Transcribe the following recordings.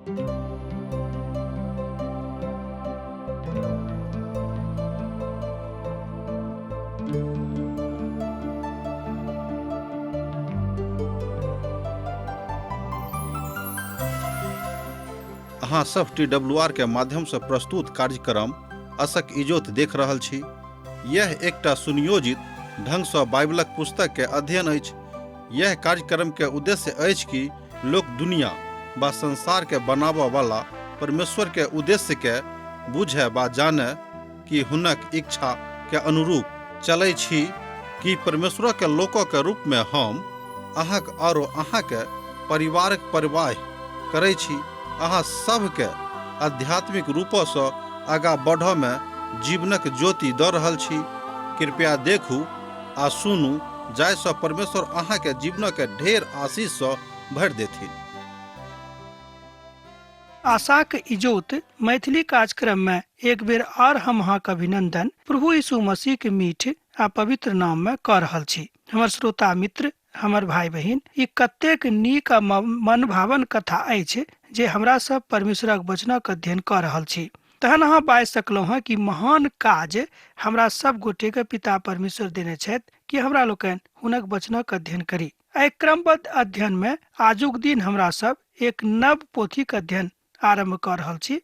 अहाँ सब TWR के माध्यम से प्रस्तुत कार्यक्रम असक इजोत देख रहल छी। यह एकटा सुनियोजित ढंग से बाइबलक पुस्तक के अध्ययन अछि। यह कार्यक्रम के उद्देश्य अछि कि लोक दुनिया बा संसार के बनाबऽ वाला परमेश्वर के उद्देश्य के बुझे बा जाने कि हुनक इच्छा के अनुरूप चलै छी कि परमेश्वर के लोकों के रूप में हम अहाँक और अहाँ के परिवारक परवाह करै छी। अहाँ सबके आध्यात्मिक रूपों से आगा बढ़ऽ में जीवनक ज्योति दऽ रहल छी। कृपया देखू आ सुनू जाहिसँ परमेश्वर अहाँ के जीवन के ढेर आशीष से भरि देथिन। आशाक इजोत मैथिली कार्यक्रम में एक बेर और हम अहाँक अभिनंदन प्रभु यीशु मसीह के मीठ आ पवित्र नाम में कऽ रहल छी। हमर श्रोता मित्र, हमर भाई बहिन, ई कतेक नीक आ मनभावन कथा अछि जे हमरा सब परमेश्वरक वचनक अध्ययन कऽ रहल छी। तहन अहाँ बाजि सकलहुँ हँ कि महान काज हमरा सब गोटे के पिता परमेश्वर देने छथि कि हमरा लोकनि हुनक वचनक अध्ययन करी। एहि क्रमबद्ध अध्ययन में आजुक दिन हमरा सब एक नव पोथीक अध्ययन आरंभ कऽ रहल छी।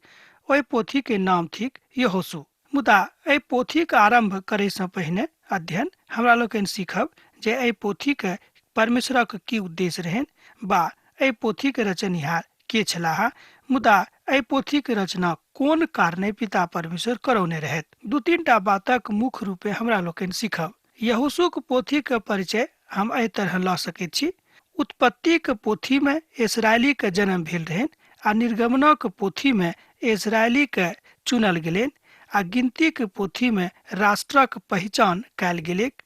ओहि पोथी के नाम थिक यहोशू। मुदा एहि पोथीक आरंभ करे से पहिने अध्ययन हमरा लोकनि सीखब जे एहि पोथी के परमेश्वरक की उद्देश्य रहनि, बा एहि पोथी के रचनिहार के छलाह, मुदा एहि पोथी के रचना कोन कारणे पिता परमेश्वर करौने रहथि। दू तीन टा बातक मुख्य रूपे हमरा लोकनि सीखब। यहोशूक पोथी के परिचय हम एहि तरह लऽ सकैत छी। उत्पत्ति के पोथी में इसराइली के जन्म भेल रहनि, आ निर्गमनक पोथी में इसराइली के चुनल गेलनि, आ गिनती के पोथी में राष्ट्रक पहचान कयल गेलैक,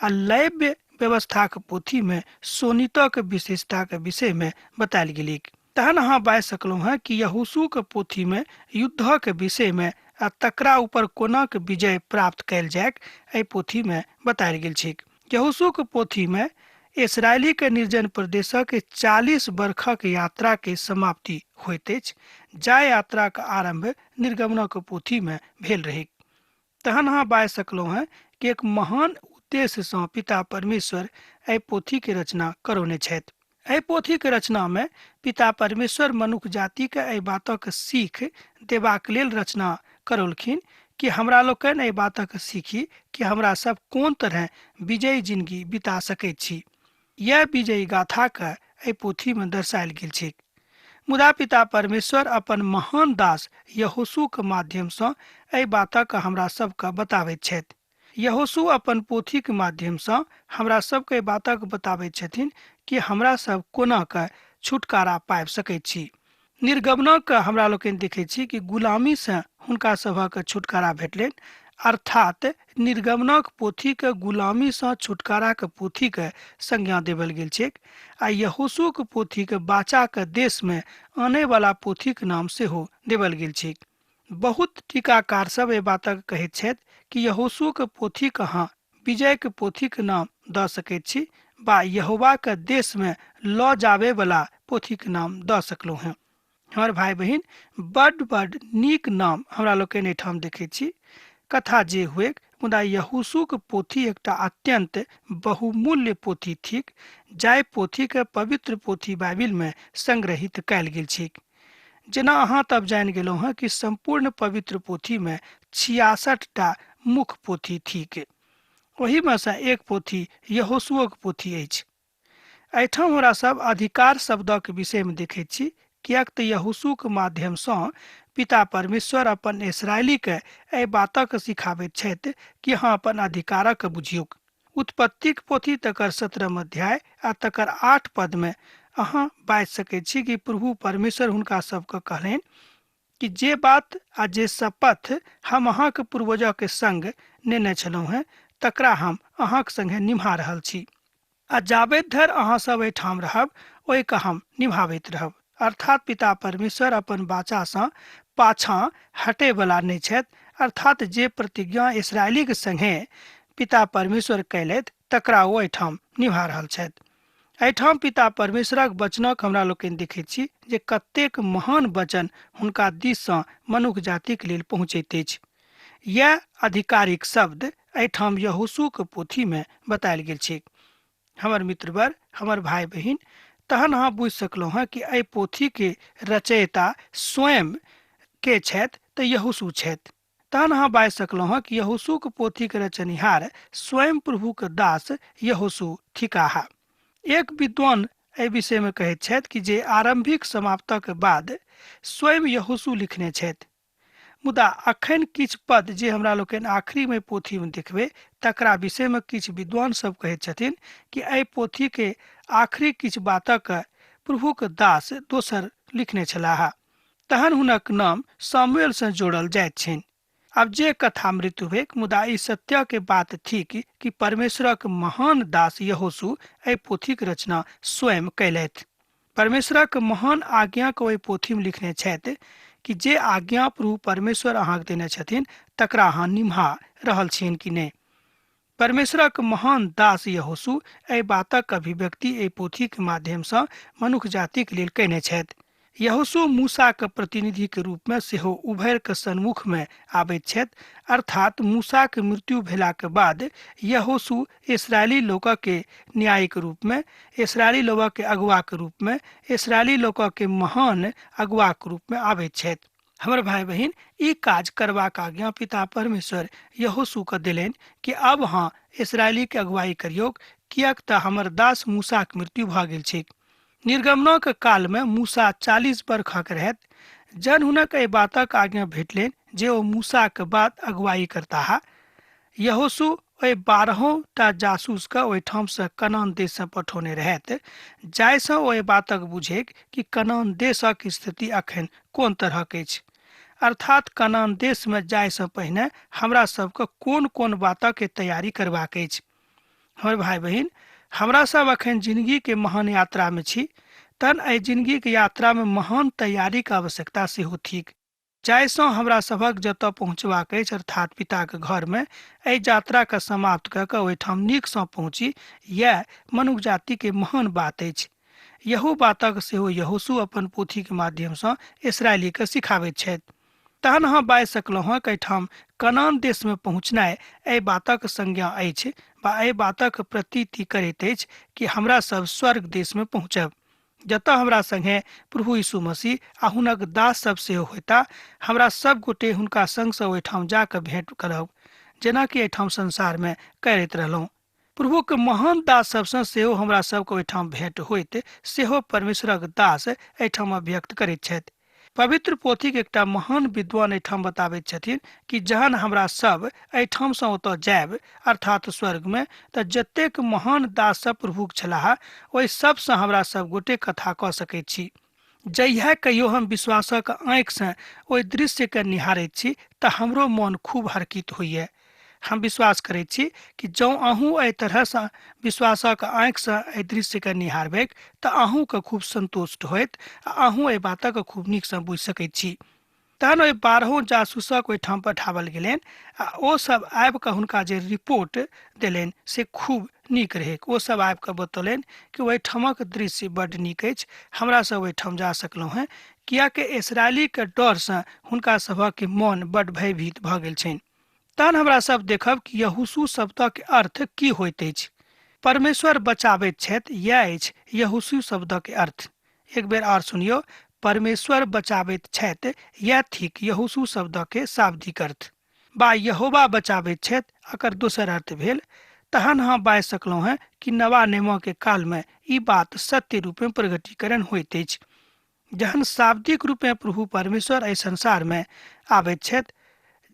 आ लैव्य व्यवस्था के पोथी में सोनीतक के विशेषता के विषय में बतायल गेलैक। तहन अहाँ बाजि सकलहुँ हैं कि यहोशू के पोथी में युद्ध के विषय में आ तकरा ऊपर कोना के विजय प्राप्त कयल जायक एहि पोथी में बतायल गेल छैक। यहोशू के पोथी में इसराइली के निर्जन प्रदेशक 40 बरखक यात्रा के समाप्ति होइत अछि, जाहि यात्रा के आरंभ निर्गमनक पोथी में भेल रहै। तहन अहाँ बाजि सकलहुँ हैं कि एक महान उद्देश्य से पिता परमेश्वर एहि पोथी के रचना करौने छथि। एहि पोथी के रचना में पिता परमेश्वर मनुष्य जाति के एहि बातक सीख देबाक लेल रचना करौलखिन कि हमरा लोकनि एहि बातक सीखी कि हमरा सब कोन तरह विजयी जिंदगी बिता सकैत छी। यह विजयी गाथा के एहि पोथी में दर्शायल गेल छै। मुदा पिता परमेश्वर अपन महान दास यहोशू के माध्यम से एहि बातक हमरा सबके बताबैत छथि। यहोशू अपन पोथी के माध्यम से हमरा सबके बातक बताबैत छथिन कि हमरा सब कोना के छुटकारा पाबि सकैत छी। निर्गमनक हमरा लोकनि देखैत छी कि गुलामी से हुनका सभक छुटकारा भेटलनि, अर्थात निर्गमनक पोथी के गुलामी से छुटकारा के पोथी के संज्ञा देवल गेल छैक, आ यहोशू के पोथी के बाचा के देश में आने वाला पोथी के नाम सेहो देवल गेल छैक। बहुत टीकाकार सब एहि बातक कहैत छथि कि यहोशू के पोथी के अहाँ विजय के पोथी के नाम दऽ सकैत छी, बा यहोवा के देश में लऽ जाबे वाला पोथी के नाम दऽ सकलहुँ हैं। हमर भाई बहिन, बड नीक नाम हमरा लोकनि एहिठाम देखैत छी। कथा जे हुए, मुदा यहोशू के पोथी एकटा अत्यंत बहुमूल्य पोथी थिक, जाहि पोथी के पवित्र पोथी बाइबिल में संग्रहित कयल गेल छैक। जेना अहाँ तब जानि गेलहुँ हैं कि संपूर्ण पवित्र पोथी में 66 टा मुख्य पोथी थिक। ओही में से एक पोथी यहोशूक पोथी अछि। एहिठाम हमरा सब अधिकार शब्दक विषय में देखैत छी, कियाक तऽ यहोशू के माध्यम से पिता परमेश्वर अपन इसराइली के एहि बातक सिखाबैत छथि कि अहाँ अपन अधिकारक बुझियौक। उत्पत्तिक पोथी तकर 17 अध्याय आ तकर 8 पद में अहाँ बाजि सकैत छी कि प्रभु परमेश्वर हुनका सबके कहलनि कि जे बात आ जे शपथ हम अहाँके पूर्वजक के संग नेने छलहुँ हैं, तकरा हम अहाँक संगे निभा रहल छी, आ जाबे धरि अहाँ सब एहिठाम रहब ओहि के हम निभाबैत रहब। अर्थात पिता परमेश्वर अपन बाचा से पाछा हटे वाला नहीं छथि, अर्थात जे प्रतिज्ञा इसराइली के संगे पिता परमेश्वर कैलथि तकरा ओ एहिठाम निभा रहल छथि। एहिठाम पिता परमेश्वरक वचनक हमरा लोकनि देखैत छी जे कतेक महान वचन हुनका दिससँ मनुष्य जातिक लेल पहुँचैत अछि। यह आधिकारिक शब्द एहिठाम यहोशूक पोथीमे बतायल गेल छै। हमर मित्रवर, हमर भाई बहिन, तहन अहाँ बुझि सकलहुँ हँ कि एहि पोथी के रचयिता स्वयं के छथि तऽ यहोशू छथि। तहन अहाँ बाजि सकलहुँ हँ कि यहोशूक पोथी के रचनिहार स्वयं प्रभुक दास यहोशू थिकाह। एक विद्वान एहि विषय में कहैत छथि कि जे आरंभिक समाप्तक बाद स्वयं यहोशू लिखने छथि। मुदा अखन किछु पद जे हमरा लोकनि आखिरी में पोथी में देखबै तकरा विषय में किछु विद्वान सब कहैत छथिन कि एहि पोथी के आखिरी किछु बातक प्रभुक दास दोसर लिखने छलाह। तहन हुनक नाम सामुएल से जोड़ल जाइत छनि। अब जे कथा मृत्यु भेक, मुदा ई सत्य के बात थी कि परमेश्वरक महान दास यहोशू एहि पोथीक रचना स्वयं कैलथि। परमेश्वरक महान आज्ञा को ओहि पोथी में लिखने छथि कि जे आज्ञा प्रभु परमेश्वर अहाँके देने छथिन तकरा अहाँ निभा रहल छियनि कि नहि। परमेश्वरक महान दास यहोशू एहि बातक अभिव्यक्ति एहि पोथी के माध्यम से मनुष्य जाति के लेल कयने छथि। यहोशू मूसा के प्रतिनिधि के रूप में सेहो उभरि के सन्मुख में आबैत छथि, अर्थात मूसा के मृत्यु भेला के बाद यहोशू इसराइली लोक के न्यायिक के रूप में, इसराइली लोक के अगुआ के रूप में, इसराइली लोक के महान अगुआ के रूप में आबैत छथि। हमर भाई बहिन, ई काज करबाक आज्ञा पिता परमेश्वर यहोशू के देलनि कि अब हाँ इसराइली के अगुवाई करियौ, कियक तऽ हमर दास मूसा के मृत्यु भऽ गेल छै। निर्गमनक काल में मूसा 40 बरखक रहथि जन हुनक एहि बातक आज्ञा भेटलनि जे ओ मूसा के बाद अगुवाई करताह। यहोशू ओहि 12टा जासूस के ओहिठाम से कनान देश से पठौने रहथि, जाहिसँ ओ एहि बातक बुझेक कि कनान देशक स्थिति अखन कोन तरहक अछि, अर्थात कनान देश में जायसँ पहिने हमरा सबके कोन कोन बातक के तैयारी करबाक अछि। हमर भाई बहिन, हमरा सब अखन जिंदगी के महान यात्रा में छी, तहन एहि जिंदगी के यात्रा में महान तैयारी के आवश्यकता सेहो थिक, जाहिसँ हमरा सभक जतऽ पहुँचबाक अछि अर्थात पिता के घर में एहि यात्रा के समाप्त कऽ कऽ ओहिठाम नीकसँ पहुँची, यह मनुष्य जाति के महान बात अछि। यहू बातक सेहो यहोशू अपन पोथी के माध्यम से इसराइली के सिखाबैत छथि। तहन अहाँ बाजि सकलहुँ हँ कि एहिठाम कनान देश में पहुँचनाइ एहि बातक संज्ञा अछि वा एहि बातक प्रतीति करैत अछि कि हमरा सब स्वर्ग देश में पहुँचब, जतऽ हमरा संगे प्रभु यीशु मसीह आ हुनक दास सब सेहो होता। हमरा सब गोटे हुनका संग से ओहिठाम जाकऽ भेंट करब, जेनाकि एहिठाम संसार में करैत रहलहुँ। प्रभु के महान दास सबसँ सेहो हमरा सबके ओहिठाम भेंट होइत सेहो परमेश्वरक दास एहिठाम अभिव्यक्त करैत छथि। पवित्र पोथी के एकटा महान विद्वान एहिठाम बताबैत छथिन कि जहन हमरा सब एहिठाम से ओतऽ जायब अर्थात स्वर्ग में, तऽ जतेक महान दास सब प्रभुक छलाह ओहि सबसँ हमरा सब गोटे कथा कऽ सकैत छी। जहिया कहियो हम विश्वासक आँखि से ओहि दृश्य के निहारैत छी तऽ हमरो मन खूब हर्षित होइए। हम विश्वास करैत छी कि जँ अहूँ एहि तरहसँ विश्वासक आँखिसँ एहि दृश्यके निहारबै तऽ अहूँके खूब संतुष्ट होयत आ अहूँ एहि बातक खूब नीकसँ बुझि सकैत छी। तहन ओहि 12 जासूसक ओहिठाम पठाओल गेलनि आ ओ सब आबि कऽ हुनका जे रिपोर्ट देलनि से खूब नीक रहै। ओ सब आबि कऽ बतौलनि कि ओहिठामक दृश्य बड्ड नीक अछि, हमरा सब ओहिठाम जा सकलहुँ हेँ, कियाकि इसराइलीके डरसँ हुनका सभक मन बड्ड भयभीत भऽ गेल छनि। तहन हमरा सब देखब कि यहोशू शब्दक अर्थ की होइत अछि। परमेश्वर बचाबैत छथि, यह अछि यहोशू शब्दक अर्थ। एक बेर और सुनियो, परमेश्वर बचाबैत छथि, यह थिक यहोशू शब्दक शाब्दिक अर्थ। बा यहोवा बचाबैत छथि एकर दोसर अर्थ भेल। तहन अहाँ बाजि सकलहुँ हेँ कि नवा नेमा के काल में ई बात सत्य रूप में प्रगटीकरण होइत अछि। जहन शाब्दिक रूप में प्रभु परमेश्वर एहि संसार में आबैत छथि,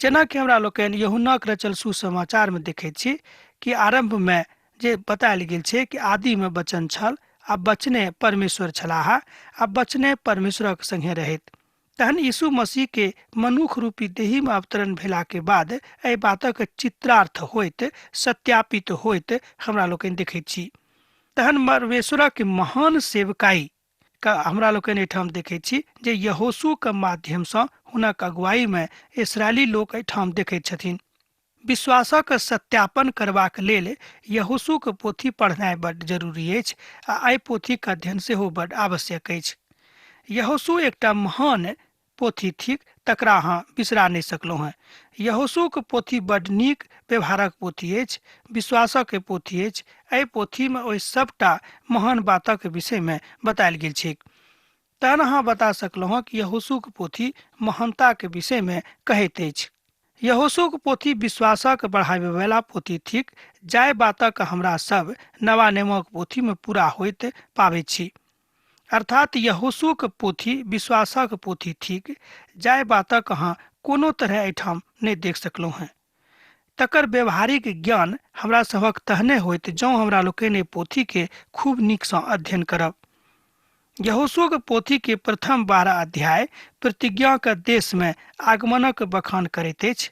जेना कि हमरा लोकनि यूहन्नाक रचल सुसमाचार में देखैत छी कि आरंभ में जे बतायल गेल छै कि आदि में वचन छल आ वचने परमेश्वर छलाह आ वचने परमेश्वरक संगे रहैत। तहन यीशु मसीह के मनुष्य रूपी देही में अवतरण भेला के बाद एहि बातक चित्रार्थ होइत, सत्यापित होइत हमरा लोकनि देखैत छी। तहन परमेश्वरक महान सेवकाई का हमरा लोकनि एहिठाम देखैत छी जे यहोशू के माध्यम से हुनक अगुवाई में इसराइली लोक एहिठाम देखैत छथिन। विश्वासक सत्यापन करबाक लेल यहोशूक पोथी पढ़नाइ बड्ड जरूरी अछि आ एहि पोथीक अध्ययन सेहो बड्ड आवश्यक अछि। यहोशू एकटा महान पोथी थिक, तकरा अहाँ बिसरा नहि सकलहुँ हेँ। यहोशूक पोथी बड्ड नीक व्यवहारक पोथी अछि, विश्वासक पोथी अछि। एहि पोथीमे ओहि सभटा महान बातक विषयमे बतायल गेल छै। तहन अहाँ बता सकलहुँ हँ कि यहोशूक पोथी महानताके विषयमे कहैत अछि। यहोशूक पोथी विश्वासक बढ़ाबैवाला पोथी थिक, जाहि बातक हमरा सब नवा नेमक पोथीमे पूरा होइत पाबैत छी। अर्थात यहोशूक पोथी विश्वासक पोथी थिक, जाहि बातक अहाँ कोनो तरह एहिठाम नहि देख सकलहुँ हेँ। तकर व्यवहारिक ज्ञान हमरा सभक तहने होइत जँ हमरा लोकनि पोथीके खूब नीकसँ अध्ययन करब। यहोशूक पोथी के प्रथम 12 अध्याय प्रतिज्ञाक देशमे आगमनक बखान करैत अछि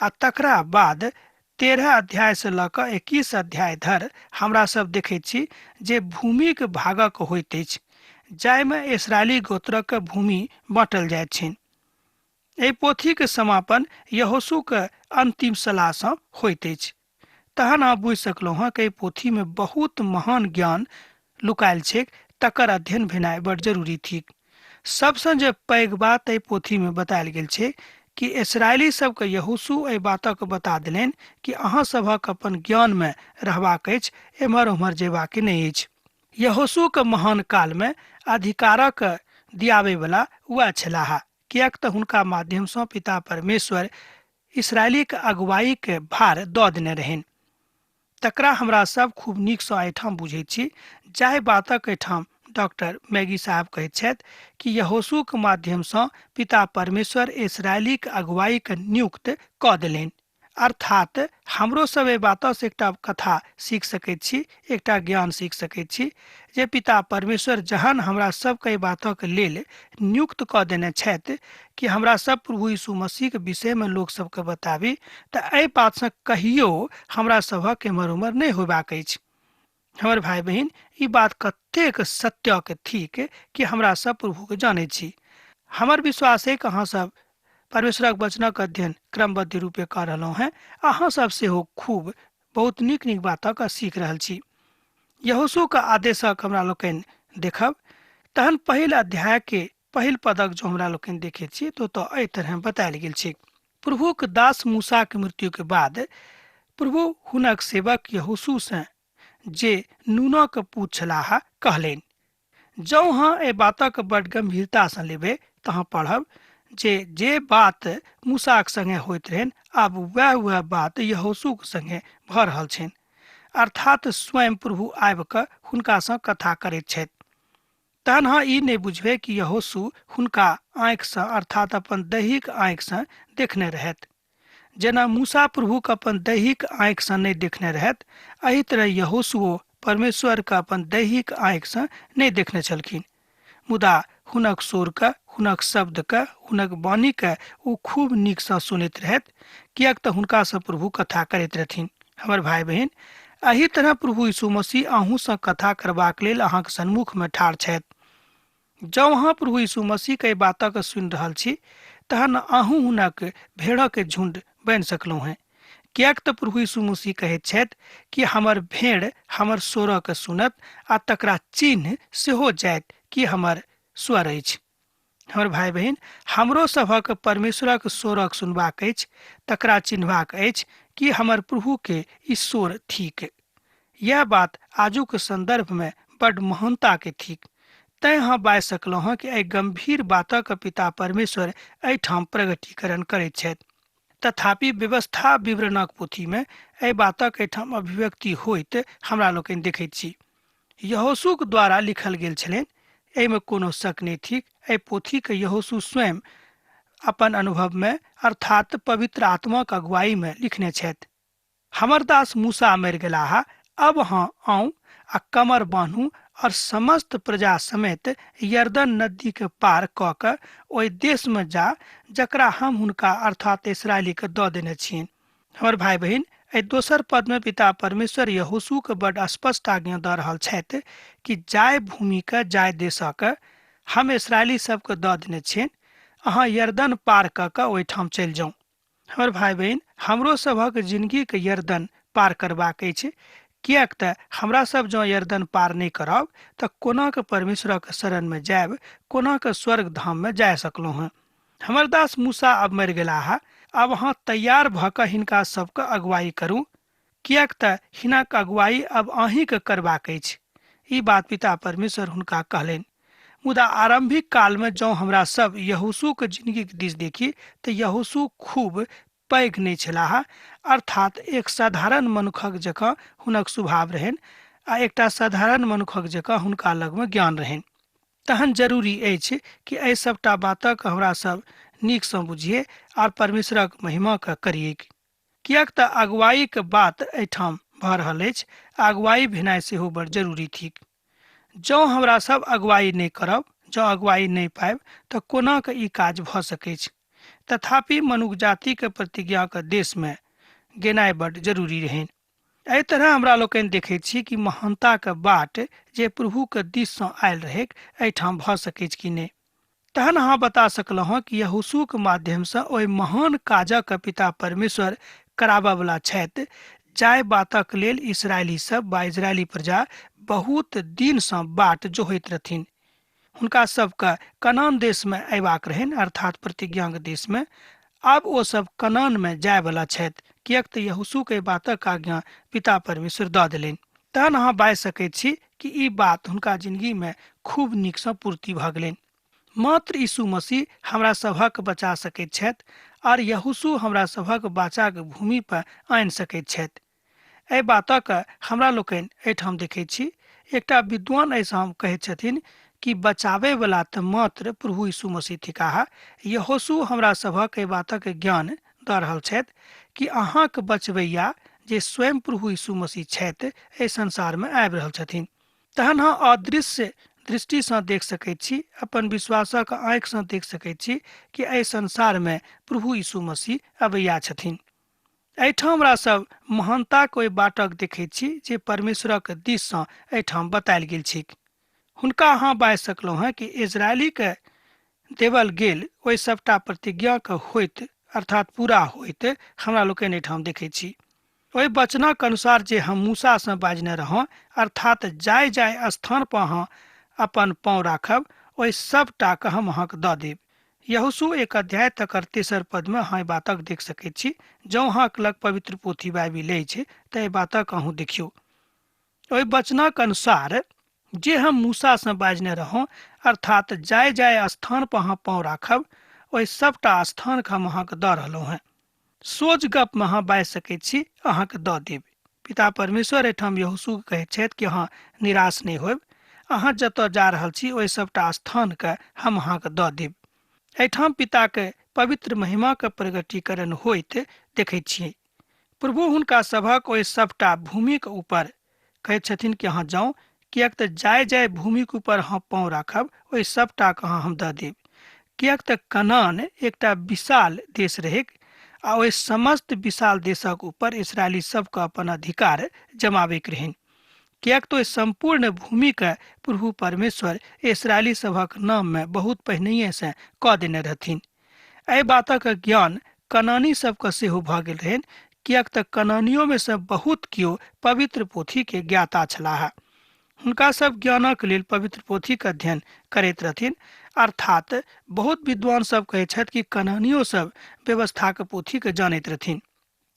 आ तकरा बाद 13 अध्याय से लऽ कऽ 21 अध्याय धरि हमरा सब देखैत छी जे भूमिक भागक होइत अछि, जाहिमे इस्राएली गोत्रक भूमि बाँटल जाइत छनि। एहि पोथीक समापन यहोशूक अंतिम सलाहसँ होइत अछि। तहन अहाँ बुझि सकलहुँ हँ कि एहि पोथीमे बहुत महान ज्ञान लुकायल छैक, तकर अध्ययन भेनाइ बड़ जरूरी थिक। सबसँ जे पैघ बात एहि पोथीमे बतायल गेल छै कि इस्राएली सबके यहोशू एहि बातक बता देलनि कि अहाँ सभक अपन ज्ञानमे रहबाक अछि, एम्हर ओम्हर जेबाक नहि अछि। यहोशूक महान कालमे अधिकारक दियाबैवला वएह छलाह, किएक तऽ हुनका माध्यमसँ पिता परमेश्वर इस्राएलीक अगुवाईके भार दऽ देने रहनि। तकरा हमरा सब खूब नीकसँ एहिठाम बुझैत छी, जाहि बातक एहिठाम डॉक्टर मैगी साहब कहैत छथि कि यहोशूक माध्यमसँ पिता परमेश्वर इस्राएलीक अगुवाईके नियुक्त कऽ देलनि। अर्थात हमरो सब एहि बातसँ एकटा कथा सीख सकैत छी, एकटा ज्ञान सीख सकैत छी जे पिता परमेश्वर जहन हमरा सबके एहि बातक लेल नियुक्त कऽ देने छथि कि हमरा सब प्रभु यीशु मसीहके विषयमे लोक सबके बताबी, तऽ एहि बातसँ कहियो हमरा सभक एम्हर उम्हर नहि होयबाक अछि। हमर भाई बहिन, ई बात कतेक सत्यक थिक कि हमरा सब प्रभुके जानै छी। हमर विश्वास है कि अहाँ सब परमेश्वरक वचनक अध्ययन क्रमबद्ध रूपे कऽ रहलहुँ हैं। अहाँ सब सेहो खूब बहुत नीक नीक बातक सीख रहल छी। यहोशूक आदेशक हमरा लोकनि देखब, तहन पहिल अध्याय के पहिल पदक जो हमरा लोकनि देखैत छी तो एहि तरह बतायल गेल छै। प्रभुक दास मूसा के मृत्यु के बाद प्रभु हुनक सेवक यहोशू से जे नूनक पूत छलाह कहलनि, जँ अहाँ एहि बातक बड्ड गंभीरतासँ लेबै तऽ पढ़ब जे बात मूसाक संगे होइत रहनि आब वह बात यहोशूक संगे भऽ रहल छनि। अर्थात स्वयं प्रभु आबि कऽ हुनकासँ कथा करैत छथि। तहन अहाँ ई नहि बुझबै कि यहोशू हुनका आँखिसँ अर्थात अपन दैहिक आँखिसँ देखने रहथि। जेना मूसा प्रभुके अपन दैहिक आँखिसँ नहि देखने रहथि, एही तरह यहोशूओ परमेश्वरके अपन दैहिक आँखिसँ नहि देखने छलखिन, मुदा हुनक स्वरके, हुनक शब्दके, हुनक वाणीके ओ खूब नीकसँ सुनैत रहथि, किएक तऽ हुनकासँ प्रभु कथा करैत रहथिन। हमर भाई बहिन, एही तरह प्रभु यीशु मसीह अहूँसँ कथा करबाक लेल अहाँके सन्मुखमे ठाढ़ छथि। जँ अहाँ प्रभु यीशु मसीहके बातक सुनि रहल छी तहन अहूँ हुनक भेड़क झुंड बनि सकलहुँ हैं, किएक तऽ प्रभु यीशु मसीह कहैत छथि कि हमर भेड़ हमर स्वरके सुनत आ तकरा चिन्ह सेहो जायत कि हमर स्वर अछि। हमर भाई बहिन, हमरो सभक परमेश्वरक स्वरक सुनबाक अछि, तकरा चिन्हबाक अछि कि हमर प्रभुके ईश्वर थिक। यह बात आजुक संदर्भ में बड़ महानता के थिक। तैं अहाँ बाजि सकलहुँ हँ कि एहि गंभीर बातक पिता परमेश्वर एहिठाम प्रगटीकरण करैत छथि। तथापि व्यवस्था विवरणक पोथीमे एहि बातक एहिठाम अभिव्यक्ति होइत हमरा लोकनि देखैत छी। यहोशूक द्वारा लिखल गेल छलनि, एहिमे कोनो शक नहि थिक। एहि पोथीके यहोशू स्वयं अपन अनुभवमे अर्थात पवित्र आत्माक अगुवाईमे लिखने छथि। हमर दास मूसा मरि गेलाह, अब अहाँ आउ आ कमर बान्हू और समस्त प्रजा समेत यरदन नदी के पार कऽ कऽ ओहि देश में जा जकरा हम हुनका अर्थात इसराइली के दऽ देने छियनि। हमर भाई बहिन, एहि दोसर पद में पिता परमेश्वर यहोशू के बड़ स्पष्ट आज्ञा दऽ रहल छथि कि जाय भूमि के, जाय देशक हम इसराइली सबके दऽ देने छियनि, अहाँ यरदन पार कऽ कऽ ओहिठाम चलि जाउ। हमर भाई बहिन, हमरो सभक जिंदगी के यर्दन पार करबाक अछि, किएक तऽ हमरा सब जँ यर्दन पार नहि करब तऽ कोना के परमेश्वरक शरण में जायब, कोना के स्वर्ग धाम में जा सकलहुँ हैं। हमर दास मूसा अब मरि गेला है, अब अहाँ तैयार भऽ कऽ हिनका सबके अगुवाई करू, किएक तऽ हिनक अगुवाई अब अहींके करबाक अछि। ई बात पिता परमेश्वर हुनका कहलनि। मुदा आरंभिक काल में जँ हमरा सब यहोशू के जिंदगी के दिस देखी तऽ यहोशू खूब पैघ नहि छलाह, अर्थात एक साधारण मनुखक जकाँ हुनक स्वभाव रहनि आ एकटा साधारण मनुखक जकाँ हुनका लगमे ज्ञान रहनि। तहन जरूरी अछि कि एहि सबटा बातक हमरा सब नीकसँ बुझिए आर परमेश्वरक महिमा के करिए, किएक तऽ अगुवाई के बात एहिठाम भऽ रहल अछि। अगुवाई भेनाइ सेहो बड़ जरूरी थिक। जँ हमरा सब अगुवाई नहि करब, जँ अगुवाई नहि पायब तऽ कोना के ई काज भऽ सकैत छै। तथापि मनुख जाति के प्रतिज्ञा के देश में गेनाइ बड्ड जरूरी रहनि। एहि तरह हमरा लोकनि देखैत छी कि महानता के बाट जे प्रभु के दिस सँ आयल रहैक एहिठाम भऽ सकैत कि नहि। तहन अहाँ बता सकलहुँ हँ कि यहोशू के माध्यम सँ ओहि महान काजक पिता परमेश्वर कराबऽ वाला छथि, जाहि बातक लेल इसराइली सब वा इजरायली प्रजा बहुत दिन सँ बाट जोहैत रहथिन। हुनका सबके कनान देश में अयबाक रहनि, अर्थात प्रतिज्ञा के देश में। आब ओ सब कनान में जाय वाला छथि, किएक तऽ यहोशू के बातक आज्ञा पिता परमेश्वर दऽ देलनि। तहन अहाँ बाजि सकैत छी कि ई बात हुनका जिंदगी में खूब नीकसँ पूर्ति भऽ गेलनि। मात्र यीशु मसीह हमरा सभक बचा सकैत छथि आर यहोशू हमरा सभक बाचाक भूमि पर आनि सकैत छथि। एहि बातक हमरा लोकनि एहिठाम देखैत छी। एकटा विद्वान ऐसा कहैत छथिन कि बचावे वाला तऽ मात्र प्रभु यीशु मसीह थिकाह। यहोशू हमरा सभक एहि बातक ज्ञान दऽ रहल छथि कि अहाँके बचबैया जे स्वयं प्रभु यीशु मसीह छथि एहि संसार में आबि रहल छथिन। तहन अहाँ अदृश्य दृष्टि सँ देख सकैत छी, अपन विश्वासक आँखि सँ देख सकैत छी कि एहि संसार में प्रभु यीशु मसीह अबैया छथिन। एहिठाम हमरा सब महानताक ओहि बाटक देखैत छी जे परमेश्वरक दिस सँ एहिठाम बतायल गेल छी। हुनका अहाँ बाजि सकलहुँ हैं कि इजरायली के देवल गेल ओहि सबटा प्रतिज्ञा के होइत, अर्थात पूरा होइत हमरा लोकनि एहिठाम देखैत छी। ओहि वचनक अनुसार जे हम मूसा सँ बाजने रहौं, अर्थात जाय जाय स्थान पर अहाँ अपन पाँव राखब, ओहि सबटा के हम अहाँके दऽ देब। यहोशू 1 अध्याय तकर 3 पद में अहाँ बातक देख सकैत छी। जँ अहाँके लग पवित्र पोथी बाइबिल अछि तऽ एहि बातक अहूँ देखियौ। ओहि वचनक अनुसार जे हम मूसा सँ बाजने रहौं, अर्थात जाय जाय स्थान पर अहाँ पाँव राखब, ओहि सबटा स्थान के हम अहाँके दऽ रहलहुँ हैं। सोझ गप में अहाँ बाजि सकैत छी, अहाँके दऽ देब। पिता परमेश्वर एहिठाम यहोशू के कहैत छथि कि अहाँ निराश नहि होयब। अहाँ जतऽ जा रहल छी ओहि सबटा स्थान के हम अहाँके दऽ देब। एहिठाम पिता के पवित्र महिमा के प्रगटीकरण होइत देखैत छियै। प्रभु हुनका सभक ओहि सबटा भूमि के ऊपर कहैत छथिन कि अहाँ जाउ, किएक तऽ जाय जाय भूमि के ऊपर अहाँ पाँव राखब, ओहि सबटा के अहाँ हम दऽ देब। किएक तऽ कनान एकटा विशाल देश रहैक आ ओहि समस्त विशाल देशक ऊपर इसराइली सबके अपन अधिकार जमाबैक रहनि। किएक तो संपूर्ण भूमि के प्रभु परमेश्वर इसराइली सभक नाम में बहुत पहिनहिए से कऽ देने रहथिन। एहि बातक ज्ञान कनानी सबके सेहो भऽ गेल रहनि, किएक तऽ कनानियों में से बहुत कियो पवित्र पोथी के ज्ञाता छलाह। हुनका सब ज्ञानक लेल पवित्र पोथी के अध्ययन करैत रहथिन, अर्थात बहुत विद्वान सब कहैत छथि कि कनानियों सब व्यवस्था के पोथी के जानैत रहथिन।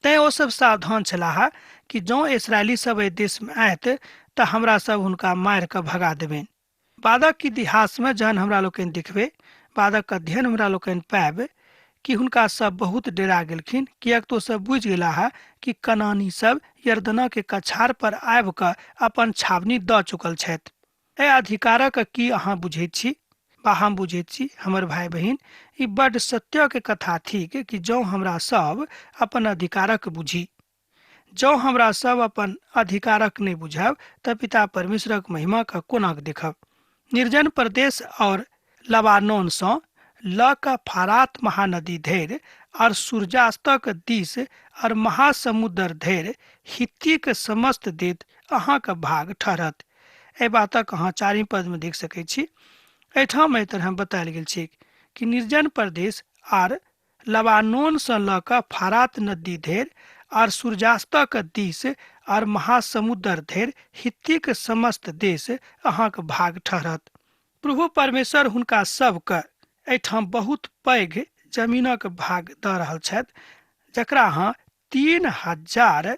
तैं ओ सब सावधान छलाह कि जँ इसराइली सब एहि देश में आयत तऽ हमरा सब हुनका मारि कऽ भगा देबनि। बादक इतिहास में जहन हमरा लोकनि देखबै, बादक अध्ययन हमरा लोकनि पायब कि हुनका सब बहुत डेरा गेलखिन, किएक तो सब बुझि गेलाह कि कनानी सब यर्दना के कछार पर आबि कऽ अपन छावनी दऽ चुकल छथि। एहि अधिकारक की अहाँ बुझैत छी बा हम बुझैत छी हमर भाई बहिन? ई बड्ड सत्य के कथा थिक कि जँ हमरा सब अपन अधिकारक बुझी। जँ हमरा सब अपन अधिकारक नहीं बुझब तऽ पिता परमेश्वरक महिमा के कोना देखब। निर्जन प्रदेश और लबानोन सँ लऽ कऽ फारात महानदी धरि और सूर्यास्तक दिस और महासमुद्र धरि हित्ती के समस्त देश अहाँके भाग ठहरत। एहि बातक अहाँ 4 पद में देख सकैत छी। एहिठाम एहि तरह बतायल गेल छै कि निर्जन प्रदेश आर लबानोन से ल क फारात नदी धरि और सूर्यास्तक दिस और महासमुद्र धरि हित्तीक समस्त देश अहाँक भाग ठहरत। प्रभु परमेश्वर हुनका सबके एहिठाम बहुत पैघ जमीनक भाग दऽ रहल छथि, जकरा अहाँ 3000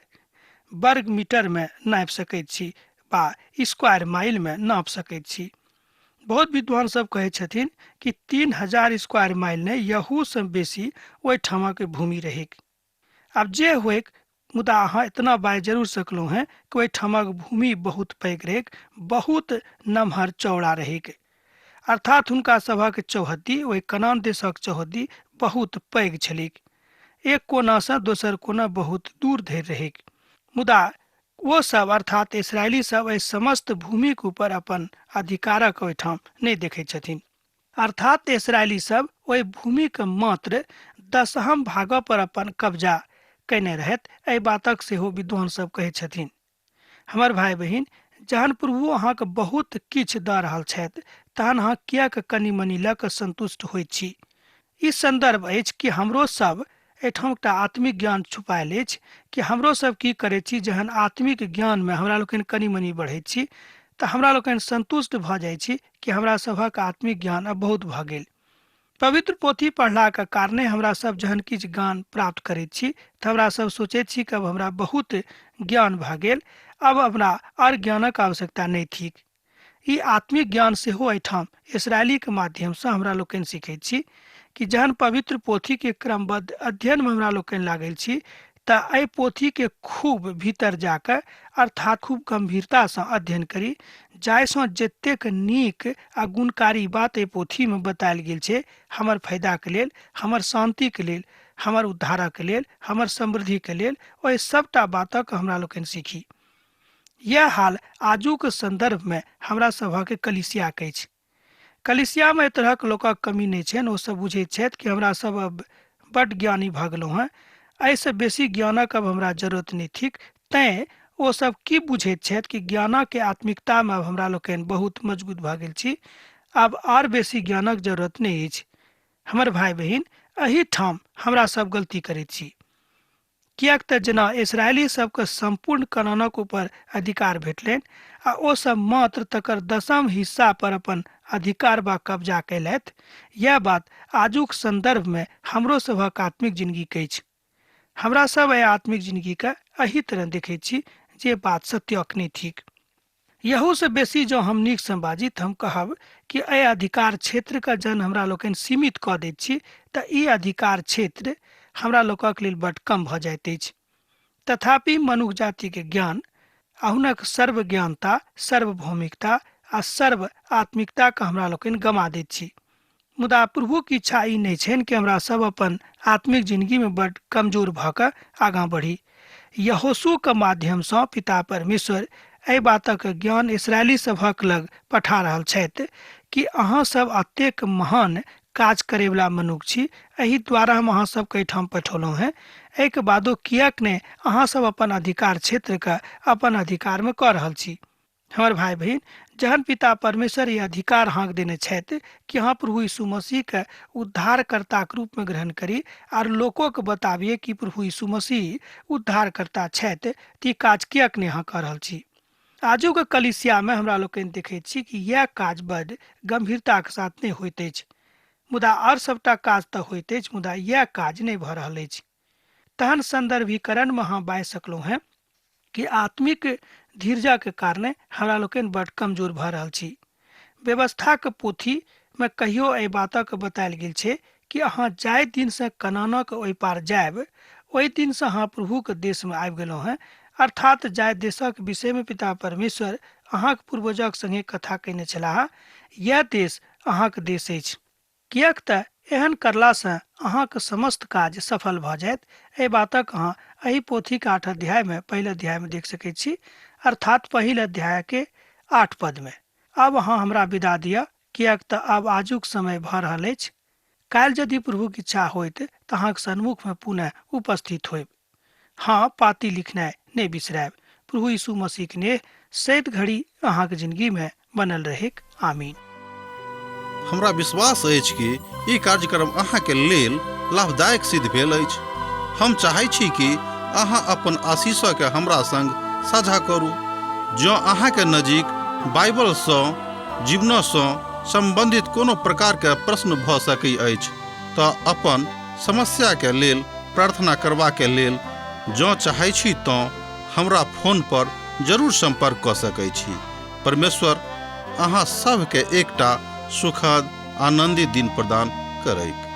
वर्ग मीटर में नापि सकैत छी बा स्क्वायर माइल में नाप सकैत छी। बहुत विद्वान सब कहै छथिन कि 3000 स्क्वायर माइल ने यहू से बेसी ओहिठामक भूमि रहेक। अब जे होइक, मुदा अहाँ इतना बाय जरूर सकलहुँ हैं कि ओहिठामक भूमि बहुत पैघ रहेक, बहुत नमहर चौड़ा रहेक। अर्थात हुनका सभक चौहद्दी, ओहि कनान देशक चौहद्दी बहुत पैघ छलीक। एक कोना से दोसर कोना बहुत दूर धरि रहेक। मुदा वो सब अर्थात इसराइली सब एहि समस्त भूमि के ऊपर अपन अधिकारक ओहिठाम नहीं देखै छथिन। अर्थात इसराइली सब ओहि भूमि के मात्र 10म भाग पर अपन कब्जा कैने रहत। एहि बातक सेहो विद्वान सब कहै छथिन। हमर भाई बहिन, जहन प्रभु अहाँके बहुत किछु दऽ रहल छथि तहन अहाँ किएक कनि मनि लऽ कऽ संतुष्ट होइत छी। ई संदर्भ अछि कि हमरो सब एहिठाम एकटा आत्मिक ज्ञान छुपायल अछि कि हमरो सब की करैत छी। जहन आत्मिक ज्ञान में हमरा लोकनि कनि मनि बढ़ैत छी तऽ हमरा लोकनि संतुष्ट भऽ जाइ छी कि हमरा सभक आत्मिक ज्ञान अब बहुत भऽ गेल। पवित्र पोथी पढ़लाक कारणे हमरा सब जहन किछु ज्ञान प्राप्त करैत छी तऽ हमरा सब सोचैत छी कि अब हमरा बहुत ज्ञान भऽ गेल, अब हमरा और ज्ञानक आवश्यकता नहीं थिक। ई आत्मिक ज्ञान सेहो एहिठाम इसराइली के माध्यम से हमरा लोकनि सीखैत छी कि जहन पवित्र पोथी के क्रमबद्ध अध्ययन में हमरा लोकनि लागल छी तऽ एहि पोथी के खूब भीतर जाकर अर्थात खूब गंभीरता से अध्ययन करी, जाहिसँ जतेक नीक आ गुणकारी बात एहि पोथी में बतायल गेल छै हमर फायदा के लेल, हमर शांति के लेल, हमर उद्धारक के लेल, हमर समृद्धि के लेल, ओहि सबटा बातक हमरा लोकनि सीखी। यह हाल आजुक संदर्भ में हमरा सभक कलिसिया के अछि। कलिसिया में एहि तरहक लोकक कमी नहीं छनि। ओ सब बुझैत छथि कि हमरा सब अब बड्ड ज्ञानी भऽ गेलहुँ हैं, एहिसँ बेसी ज्ञानक अब हमरा जरूरत नहीं थिक। तैं ओ सब की बुझैत छथि कि ज्ञानक के आत्मिकता में अब हमरा लोकनि बहुत मजबूत भऽ गेल छी, अब और बेसी ज्ञानक जरूरत नहीं अछि। हमर भाई बहिन, एही ठाम हमरा सब गलती करैत छी। किएक तऽ जेना इसराइली सबके संपूर्ण कनानक ऊपर अधिकार भेटलनि आ ओ सब मात्र तकर 10म हिस्सा पर अपन अधिकार बा कब्जा कैलथि, यह बात आजुक संदर्भ में हमरो सभक आत्मिक जिंदगी के अछि। हमरा सब एहि आत्मिक जिंदगी के एही तरह देखैत छी जे बात सत्यक नहीं थिक। यहू से बेसी जो हम नीक से बाजी तऽ हम कहब कि एहि अधिकार क्षेत्र के जन हमरा लोकनि सीमित कऽ दैत छी तऽ ई अधिकार क्षेत्र हमरा लोकक लेल बड्ड कम भऽ जाइत अछि। तथापि मनुष्य जाति के ज्ञान आ हुनक सर्वज्ञानता, सर्वभौमिकता आ सर्व आत्मिकता के हमरा लोकनि गमा दैत छी। मुदा प्रभु की इच्छा ई नहीं छनि कि हमरा सब अपन आत्मिक जिंदगी में बड्ड कमजोर भऽ कऽ आगाँ बढ़ी। यहोशू के माध्यम से पिता परमेश्वर एहि बातक ज्ञान इसराइली सभक लग पठा रहल छथि कि अहाँ सब अतेक महान काज करे वाला मनुष्य छी, एहि द्वारा हम अहाँ सबके एहिठाम पठौलहुँ हैं। एहिके बादो किएक ने अहाँ सब अपन अधिकार क्षेत्र के अपन अधिकार में कऽ रहल छी। हमर भाई बहिन, जहन पिता परमेश्वर ये अधिकार हाँक देने छथि कि अहाँ प्रभु यीशु मसीह के उद्धारकर्ता के रूप में ग्रहण करी और लोगों के बताबिए कि प्रभु यीशु मसीह उद्धारकर्ता छथि, तऽ ई काज किएक ने अहाँ कऽ रहल छी। आजुक कलिसिया में हमरा लोकनि देखैत छी कि यह काज बड्ड गंभीरता के साथ नहीं होइत अछि। मुदा और सबटा काज तऽ होइत अछि, मुदा यह काज नहीं भऽ रहल अछि। तहन संदर्भीकरण में अहाँ बाजि सकलहुँ हैं कि आत्मिक धीरजा के कारणे हमरा लोकनि बड्ड कमजोर भऽ रहल छी। व्यवस्था के पोथी में कहियो एहि बातक बतायल गेल छै कि अहाँ जाहि दिन से कनानक ओहि पार जायब, ओहि दिन से अहाँ प्रभु के देश में आबि गेलहुँ हैं। अर्थात जाहि देशक विषय में पिता परमेश्वर अहाँक पूर्वजक संगे कथा कयने छलाह, यह देश अहाँक देश अछि। किएक तऽ एहन करला से अहाँके समस्त काज सफल भऽ जायत। एहि बातक अहाँ एहि पोथी के 8 अध्याय में पहिल अध्याय में देख सकैत छी, अर्थात पहिल अध्याय के 8 पद में। अब अहाँ हमरा विदा दिअ, किएक तऽ आब आजुक समय भऽ रहल अछि। काल्हि यदि प्रभुक इच्छा होइत तऽ अहाँके सन्मुख में पुनः उपस्थित होयब। हाँ, पाती लिखनाइ नहीं बिसरायब। प्रभु यीशु मसीह के नेह सैत घड़ी अहाँके जिंदगी में बनल रहेक। आमीन। हमरा विश्वास अछि कि ई कार्यक्रम अहाँके लेल लाभदायक सिद्ध भेल अछि। हम चाहै छी कि अहाँ अपन आशीषके हमरा संग साझा करू। जँ अहाँके नजीक बाइबलसँ जीवनसँ संबंधित कोनो प्रकारके प्रश्न भऽ सकैत अछि तऽ अपन समस्याके लेल प्रार्थना करबाके लेल जँ चाहै छी तऽ हमरा फोन पर जरूर संपर्क कऽ सकैत छी। परमेश्वर अहाँ सबके एकटा सुखद आनंदित दिन प्रदान करैक।